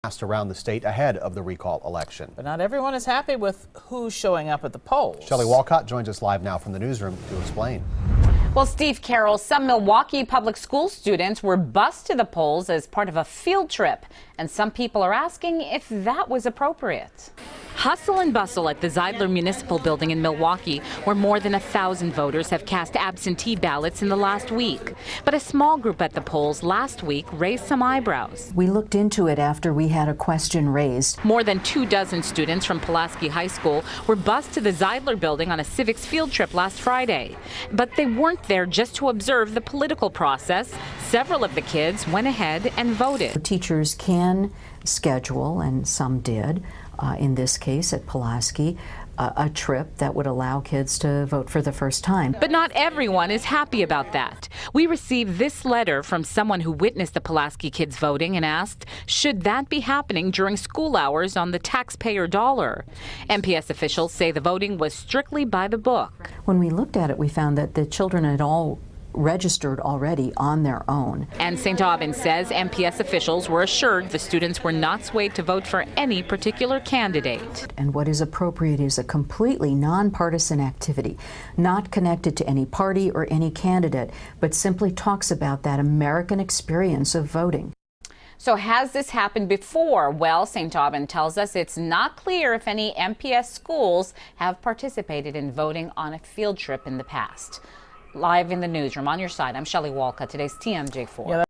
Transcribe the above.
passed around the state ahead of the recall election. But not everyone is happy with who's showing up at the polls. Shelley Walcott joins us live now from the newsroom to explain. Well, Steve Carroll, some Milwaukee public school students were bused to the polls as part of a field trip, and some people are asking if that was appropriate. Hustle and bustle at the Zeidler Municipal Building in Milwaukee, where more than 1,000 voters have cast absentee ballots in the last week. But a small group at the polls last week raised some eyebrows. We looked into it after we had a question raised. More than 24 students from Pulaski High School were bused to the Zeidler Building on a civics field trip last Friday. But they weren't there just to observe the political process. Several of the kids went ahead and voted. Teachers can schedule, and some did, in this case at Pulaski, a trip that would allow kids to vote for the first time. But not everyone is happy about that. We received this letter from someone who witnessed the Pulaski kids voting and asked, should that be happening during school hours on the taxpayer dollar? MPS officials say the voting was strictly by the book. When we looked at it, we found that the children had all registered already on their own. And St. Aubin says MPS officials were assured the students were not swayed to vote for any particular candidate. And what is appropriate is a completely nonpartisan activity, not connected to any party or any candidate, but simply talks about that American experience of voting. So has this happened before? Well, St. Aubin tells us it's not clear if any MPS schools have participated in voting on a field trip in the past. Live in the newsroom on your side, I'm Shelley Walcott, today's TMJ4.